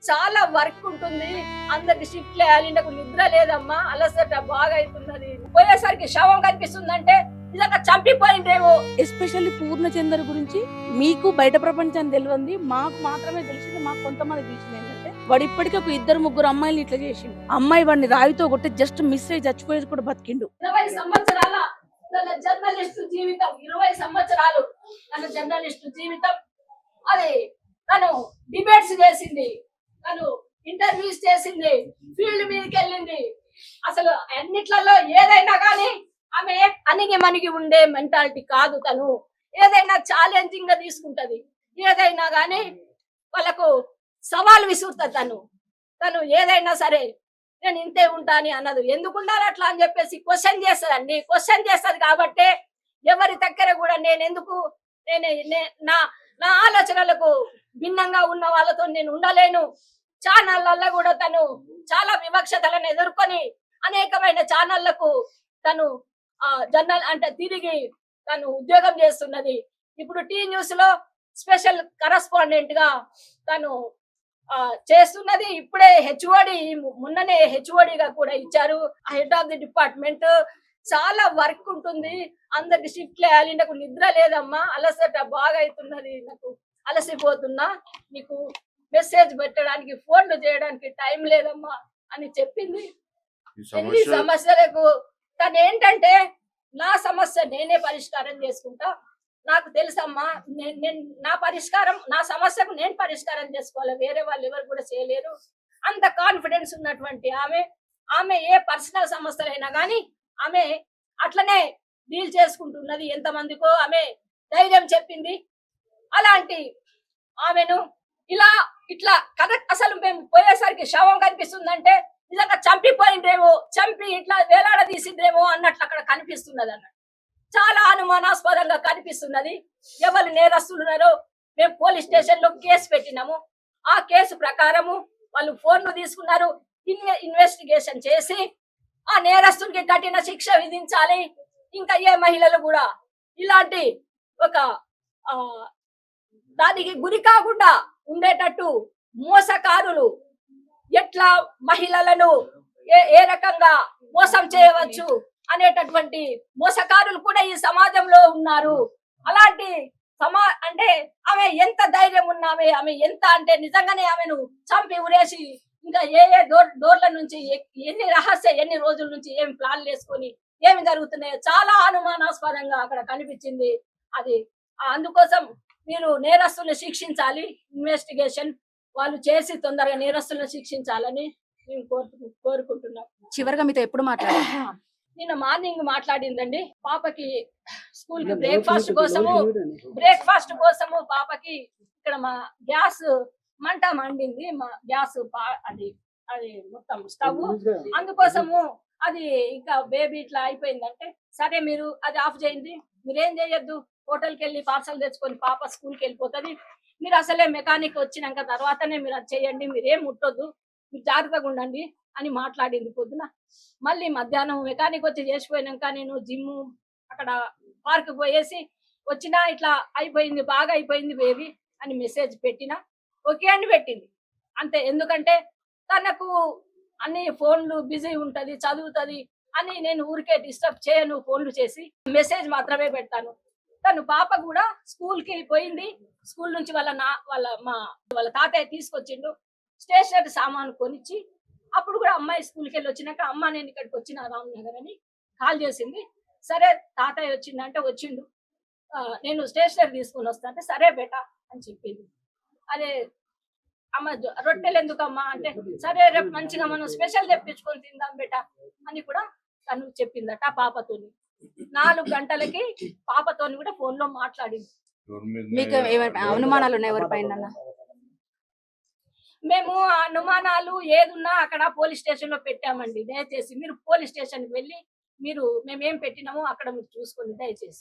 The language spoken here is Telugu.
చాలా వర్క్ ఉంటుంది. అందరికి షిఫ్ట్ వేయాలి. నాకు నిద్ర లేదమ్మా, అలసట బాగా అవుతున్నది. పోయేసరికి శవం కనిపిస్తుందంటే నిజంగా చంపిపోయిందేమో. ఎస్పెషల్లీ పూర్ణచందర్ గురించి మీకు బయట ప్రపంచాన్ని తెలియంది, మాకు మాత్రమే తెలిసింది. మాకు కొంతమంది తెలిసింది ఏంటంటే వాడు ఇప్పటికీ ఒక 2-3 అమ్మాయిలు ఇట్లా చేసిండు. అమ్మాయి వాడిని రాయితో కొట్టి జస్ట్ మిస్ అయ్యి చచ్చిపోయేది కూడా బతికిండు. 20 సంవత్సరాల తన జర్నలిస్ట్ జీవితం, 20 సంవత్సరాలు తన జర్నలిస్ట్ జీవితం. అది తను డిబేట్స్ చేసింది, తను ఇంటర్వ్యూస్ చేసింది, ఫీల్డ్ మీదకి వెళ్ళింది. అసలు అన్నిట్లలో ఏదైనా కానీ ఆమె అణిగి మణిగి ఉండే మెంటాలిటీ కాదు. తను ఏదైనా ఛాలెంజింగ్ గా తీసుకుంటది, ఏదైనా కానీ వాళ్ళకు సవాల్ విసురుతుంది. తను ఏదైనా సరే నేను ఇంతే ఉంటా అని అన్నది. ఎందుకు ఉండాలి అట్లా అని చెప్పేసి క్వశ్చన్ చేస్తుందండి. క్వశ్చన్ చేస్తుంది కాబట్టి ఎవరి దగ్గర కూడా నేను ఎందుకు నా నా ఆలోచనలకు భిన్నంగా ఉన్న వాళ్ళతో నేను ఉండలేను. ఛానళ్ళల్లో కూడా తను చాలా వివక్షతలను ఎదుర్కొని అనేకమైన ఛానళ్లకు తను జర్నల్ అంటే తిరిగి తను ఉద్యోగం చేస్తున్నది. ఇప్పుడు టీ న్యూస్ లో స్పెషల్ కరస్పాండెంట్ గా తను చేస్తున్నది. ఇప్పుడే హెచ్ఓడి, మొన్ననే హెచ్ఓడిగా కూడా ఇచ్చారు, హెడ్ ఆఫ్ ది డిపార్ట్మెంట్. చాలా వర్క్ ఉంటుంది. అందరికి షిఫ్ట్ వేయాలి. నాకు నిద్ర లేదమ్మా, అలసట బాగా అవుతున్నది, నాకు అలసిపోతున్నా, నీకు మెసేజ్ పెట్టడానికి ఫోన్లు చేయడానికి టైం లేదమ్మా అని చెప్పింది. ఎన్ని సమస్యలకు తను ఏంటంటే నా సమస్య నేనే పరిష్కారం చేసుకుంటా, నాకు తెలుసమ్మా, నా పరిష్కారం, నా సమస్యకు నేను పరిష్కారం చేసుకోవాలి, వేరే వాళ్ళు ఎవరు కూడా చేయలేరు. అంత కాన్ఫిడెన్స్ ఉన్నటువంటి ఆమె ఏ పర్సనల్ సమస్యలైనా కానీ ఆమె అట్లనే డీల్ చేసుకుంటున్నది. ఎంతమందికో ఆమె ధైర్యం చెప్పింది. అలాంటి ఆమెను ఇట్లా కరెక్ట్, అసలు మేము పోయేసరికి శవం కనిపిస్తుందంటే నిజంగా చంపిపోయిందేమో, చంపి ఇట్లా వేలాడదీసిందేమో అన్నట్లు అక్కడ కనిపిస్తున్నది అన్నట్టు. చాలా అనుమానాస్పదంగా కనిపిస్తున్నది. ఎవరు నేరస్తులున్నారో మేము పోలీస్ స్టేషన్ లో కేసు పెట్టినాము. ఆ కేసు ప్రకారము వాళ్ళు ఫోన్లు తీసుకున్నారు. ఇన్వెస్టిగేషన్ చేసి ఆ నేరస్తుడికి కఠిన శిక్ష విధించాలి. ఇంకా ఏ మహిళలు కూడా ఇలాంటి ఒక దానికి గురి కాకుండా ఉండేటట్టు మోసకారులు ఎట్లా మహిళలను ఏ రకంగా మోసం చేయవచ్చు అనేటటువంటి మోసకారులు కూడా ఈ సమాజంలో ఉన్నారు. అలాంటి అంటే ఆమె ఎంత ధైర్యం ఉన్నామే, ఆమె ఎంత అంటే నిజంగానే ఆమెను చంపి ఉరేసి ఇంకా ఏ డోర్ల నుంచి ఎన్ని రోజుల నుంచి ఏం ప్లాన్లు వేసుకొని ఏమి జరుగుతున్నాయో చాలా అనుమానాస్పదంగా అక్కడ కనిపించింది. అది అందుకోసం మీరు నేరస్తులను శిక్షించాలి, ఇన్వెస్టిగేషన్ వాళ్ళు చేసి తొందరగా నేరస్తులను శిక్షించాలని మేము కోరుకుంటున్నాం. చివరిగా మీతో ఎప్పుడు మాట్లాడారు? నిన్న మార్నింగ్ మాట్లాడిందండి. పాపకి స్కూల్ కి బ్రేక్ఫాస్ట్ కోసము పాపకి ఇక్కడ మా గ్యాస్ మంట మండింది. మా గ్యాస్ అది మొత్తం స్టవ్, అందుకోసము అది ఇంకా బేబీ ఇట్లా అయిపోయిందంటే సరే మీరు అది ఆఫ్ చేయండి, మీరేం చేయొద్దు, హోటల్కి వెళ్ళి పార్సల్ తెచ్చుకొని పాప స్కూల్కి వెళ్ళిపోతుంది, మీరు అసలే మెకానిక్ వచ్చినాక తర్వాతనే మీరు అది చేయండి, మీరేం ముట్టొద్దు, మీరు జాగ్రత్తగా ఉండండి అని మాట్లాడింది పొద్దున. మళ్ళీ మధ్యాహ్నం మెకానిక్ వచ్చి చేసిపోయినాక నేను జిమ్ అక్కడ పార్క్ పోయేసి వచ్చినా ఇట్లా అయిపోయింది, బాగా అయిపోయింది బేబీ అని మెసేజ్ పెట్టినా ఓకే అని పెట్టింది అంతే. ఎందుకంటే తనకు అన్ని ఫోన్లు బిజీ ఉంటది, చదువుతుంది అని నేను ఊరికే డిస్టర్బ్ చేయను, ఫోన్లు చేసి మెసేజ్ మాత్రమే పెడతాను. తను పాప కూడా స్కూల్ కి పోయింది. స్కూల్ నుంచి వాళ్ళ తాతయ్య తీసుకొచ్చిండు స్టేషనరీ సామాను కొనిచ్చి. అప్పుడు కూడా అమ్మాయి స్కూల్కి వెళ్ళి వచ్చినాక అమ్మ నేను ఇక్కడికి వచ్చిన రామ్నగర్ అని కాల్ చేసింది. సరే తాతయ్య వచ్చిందంటే వచ్చిండు, నేను స్టేషనరీ తీసుకొని వస్తా అంటే సరే బేటా అని చెప్పింది. అదే అమ్మ రొట్టెలు ఎందుకమ్మా అంటే సరే రేపు మంచిగా మనం స్పెషల్ తెప్పించుకొని తిందాం బేటా అని కూడా తను చెప్పిందట. పాపతోని 4 గంటలకి పాపతోని కూడా ఫోన్ లో మాట్లాడింది. మీకు అనుమానాలు ఉన్నాయి ఎవరిపైన? మేము ఆ అనుమానాలు ఏదున్నా అక్కడ పోలీస్ స్టేషన్ లో పెట్టామండి. దయచేసి మీరు పోలీస్ స్టేషన్ కి వెళ్ళి మేమేం పెట్టినామో అక్కడ మీరు చూసుకోండి దయచేసి.